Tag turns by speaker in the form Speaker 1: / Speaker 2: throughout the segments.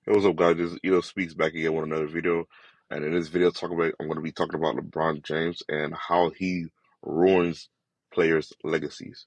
Speaker 1: Hey, what's up, guys? This is Speaks back again with another video, and in this video, I'm going to be talking about LeBron James and how he ruins players' legacies.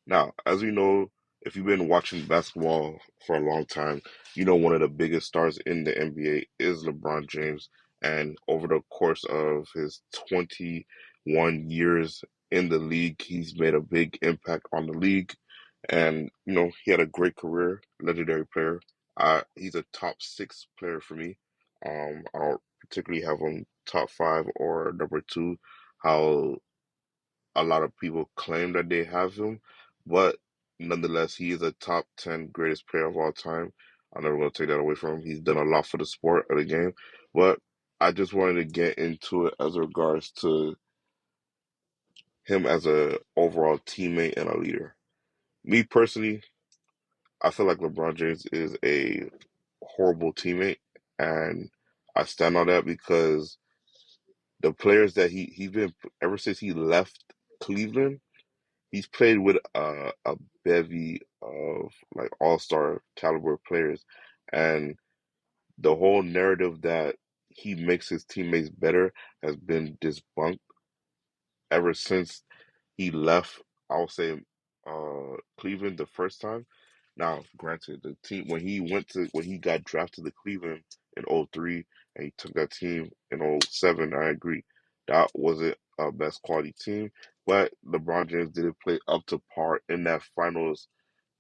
Speaker 1: Now, as we know, if you've been watching basketball for a long time, you know one of the biggest stars in the NBA is LeBron James. And over the course of his 21 years in the league, he's made a big impact on the league. And, he had a great career, legendary player. He's a top six player for me. I don't particularly have him top five or number two, how a lot of people claim that they have him, but nonetheless, he is a top 10 greatest player of all time. I'm never going to take that away from him. He's done a lot for the sport of the game, but I just wanted to get into it as regards to him as a overall teammate and a leader. Me personally, I feel like LeBron James is a horrible teammate, and I stand on that because the players that he's been ever since he left Cleveland. He's played with a bevy of like all-star caliber players, and the whole narrative that he makes his teammates better has been debunked ever since he left, I'll say, Cleveland the first time. Now, granted, the team when he got drafted to Cleveland in '03 and he took that team in '07, I agree. That wasn't a best quality team, but LeBron James didn't play up to par in that finals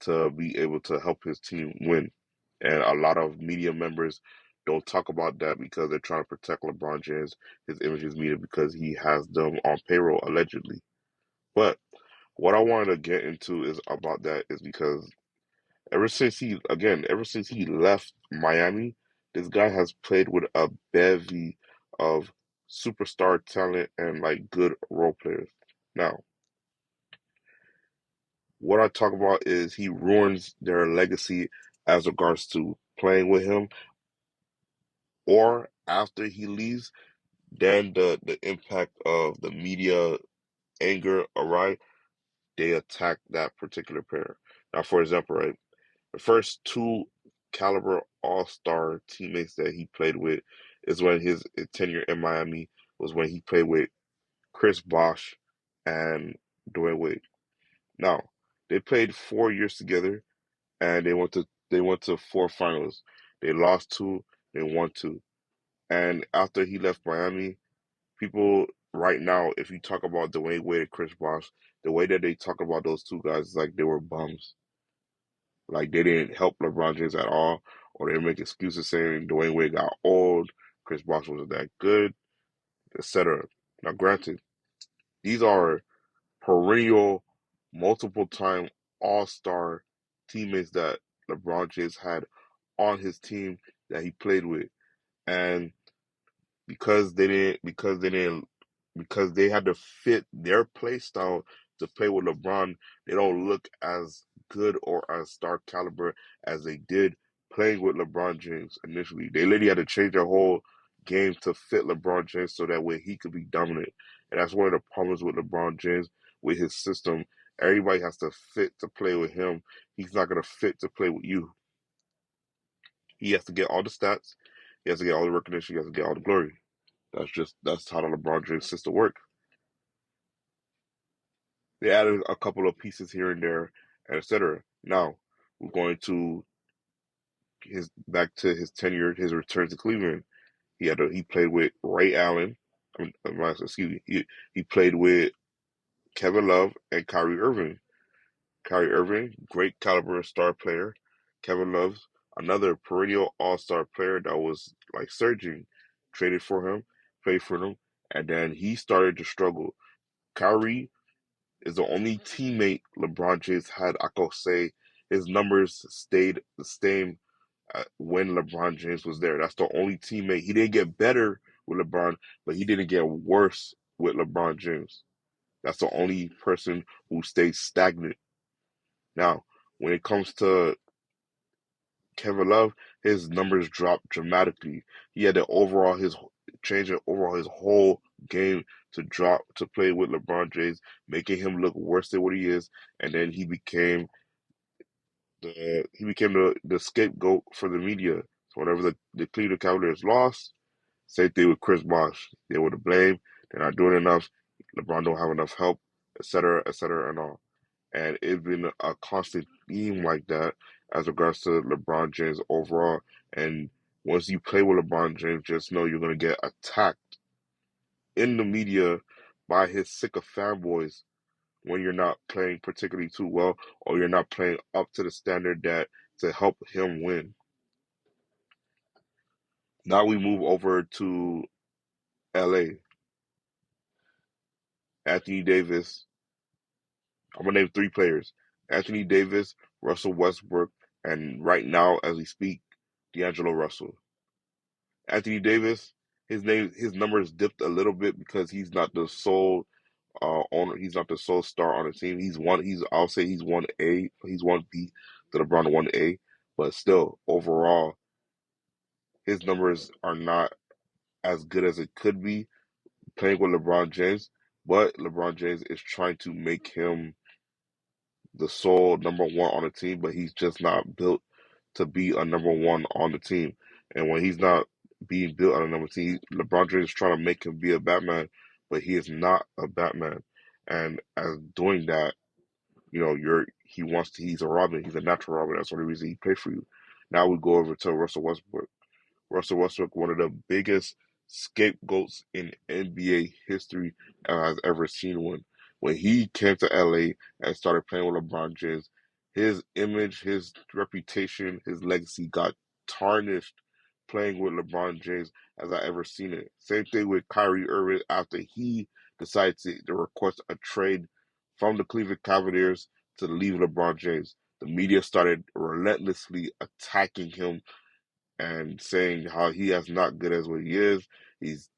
Speaker 1: to be able to help his team win. And a lot of media members don't talk about that because they're trying to protect LeBron James, his image is media because he has them on payroll allegedly. But what I wanted to get into is about that is because ever since he left Miami, this guy has played with a bevy of superstar talent and like good role players. Now, what I talk about is he ruins their legacy as regards to playing with him, or after he leaves, then the impact of the media anger arrive, they attack that particular player. Now, for example, right, the first two caliber all-star teammates that he played with is when his tenure in Miami was when he played with Chris Bosh and Dwayne Wade. Now, they played 4 years together and they went to four finals. They lost two, they won two. And after he left Miami, people right now, if you talk about Dwayne Wade and Chris Bosh, the way that they talk about those two guys is like they were bums. Like they didn't help LeBron James at all, or they make excuses saying Dwayne Wade got old, Chris Bosh wasn't that good, etc. Now, granted, these are perennial, multiple time All Star teammates that LeBron James had on his team that he played with, and because they had to fit their play style to play with LeBron, they don't look as good or as star caliber as they did playing with LeBron James initially. They literally had to change their whole game to fit LeBron James so that way he could be dominant. And that's one of the problems with LeBron James with his system. Everybody has to fit to play with him. He's not gonna fit to play with you. He has to get all the stats. He has to get all the recognition. He has to get all the glory. That's how the LeBron James system works. They added a couple of pieces here and there, and etc. Now we're going to his back to his tenure, his return to Cleveland. He played with Ray Allen. Excuse me. He played with Kevin Love and Kyrie Irving. Kyrie Irving, great caliber star player. Kevin Love, another perennial all star player that was like surging. Traded for him, played for him, and then he started to struggle. Kyrie is the only teammate LeBron James had. I could say his numbers stayed the same when LeBron James was there. That's the only teammate. He didn't get better with LeBron, but he didn't get worse with LeBron James. That's the only person who stayed stagnant. Now, when it comes to Kevin Love, his numbers dropped dramatically. He had to overall his change it overall his whole game to drop to play with LeBron James, making him look worse than what he is, and then he became the scapegoat for the media. So whenever the Cleveland Cavaliers lost, same thing with Chris Bosh. They were to blame. They're not doing enough. LeBron don't have enough help, et cetera, and all. And it's been a constant theme like that as regards to LeBron James overall. And once you play with LeBron James, just know you're going to get attacked in the media by his sicker fanboys when you're not playing particularly too well or you're not playing up to the standard that to help him win. Now we move over to LA. Anthony Davis. I'm gonna name three players: Anthony Davis, Russell Westbrook, and right now, as we speak, D'Angelo Russell. Anthony Davis, his numbers dipped a little bit because he's not the sole owner. He's not the sole star on the team. He's one. I'll say he's 1A. He's 1B to LeBron 1A. But still, overall, his numbers are not as good as it could be playing with LeBron James. But LeBron James is trying to make him the sole number one on the team, but he's just not built to be a number one on the team. And when he's not being built on a number team, LeBron James is trying to make him be a Batman, but he is not a Batman. And as doing that, he's a Robin, he's a natural Robin. That's the only reason he played for you. Now we go over to Russell Westbrook. Russell Westbrook, one of the biggest scapegoats in NBA history has ever seen one. When he came to LA and started playing with LeBron James, his image, his reputation, his legacy got tarnished playing with LeBron James as I ever seen it. Same thing with Kyrie Irving after he decided to request a trade from the Cleveland Cavaliers to leave LeBron James. The media started relentlessly attacking him and saying how he is not good as what he is.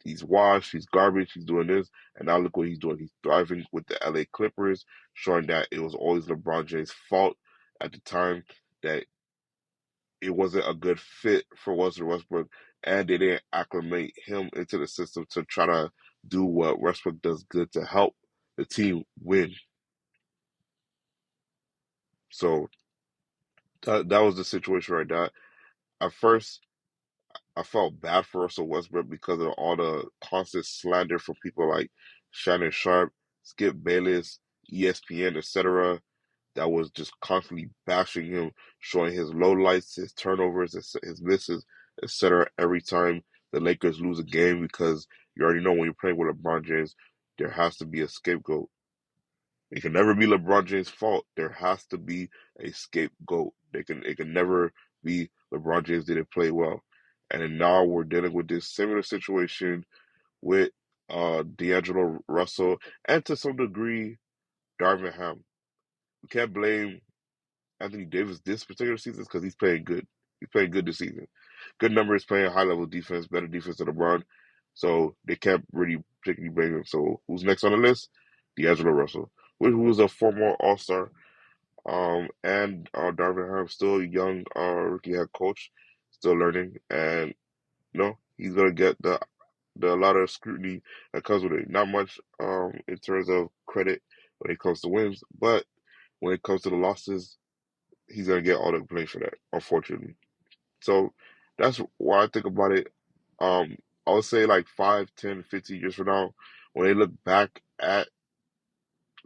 Speaker 1: He's washed, he's garbage, he's doing this, and now look what he's doing. He's thriving with the LA Clippers, showing that it was always LeBron James' fault at the time that it wasn't a good fit for Russell Westbrook, and they didn't acclimate him into the system to try to do what Westbrook does good to help the team win. So that was the situation right now. At first, I felt bad for Russell Westbrook because of all the constant slander from people like Shannon Sharp, Skip Bayless, ESPN, etc. That was just constantly bashing him, showing his lowlights, his turnovers, his misses, etc. Every time the Lakers lose a game, because you already know when you're playing with LeBron James, there has to be a scapegoat. It can never be LeBron James' fault. There has to be a scapegoat. It can never be LeBron James didn't play well. And then now we're dealing with this similar situation with D'Angelo Russell and to some degree Darvin Ham. We can't blame Anthony Davis this particular season because he's playing good. He's playing good this season. Good numbers, playing high level defense, better defense than LeBron. So they can't really particularly blame him. So who's next on the list? D'Angelo Russell, who is a former All Star. And Darvin Ham, still a young rookie head coach, still learning, and he's gonna get the a lot of scrutiny that comes with it. Not much in terms of credit when it comes to wins, but when it comes to the losses, he's gonna get all the blame for that, unfortunately. So that's why I think about it. I would say like 5, 10, 15 years from now, when they look back at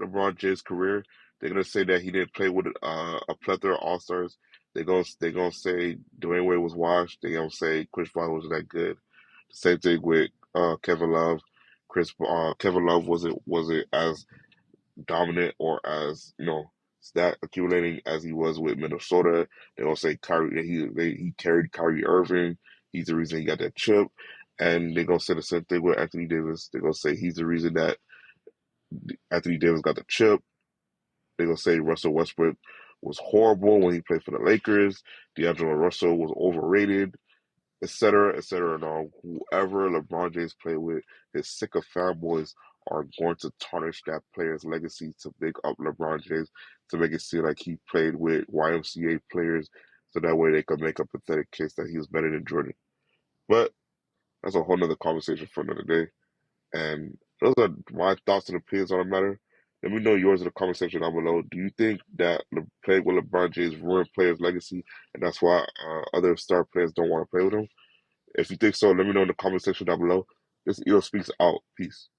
Speaker 1: LeBron James' career, they're gonna say that he didn't play with a plethora of All Stars. They gonna say Dwayne Wade was washed. They gonna say Chris Paul wasn't that good. The same thing with Kevin Love. Kevin Love wasn't as dominant or as stat accumulating as he was with Minnesota. They gonna say he carried Kyrie Irving. He's the reason he got that chip. And they're gonna say the same thing with Anthony Davis. They're gonna say he's the reason that Anthony Davis got the chip. They're gonna say Russell Westbrook was horrible when he played for the Lakers. D'Angelo Russell was overrated, et cetera, and all. Whoever LeBron James played with, his sicker fanboys are going to tarnish that player's legacy to big up LeBron James, to make it seem like he played with YMCA players, so that way they could make a pathetic case that he was better than Jordan. But that's a whole nother conversation for another day. And those are my thoughts and opinions on the matter. Let me know yours in the comment section down below. Do you think that playing with LeBron James ruined players' legacy, and that's why other star players don't want to play with him? If you think so, let me know in the comment section down below. This Eo Speaks out. Peace.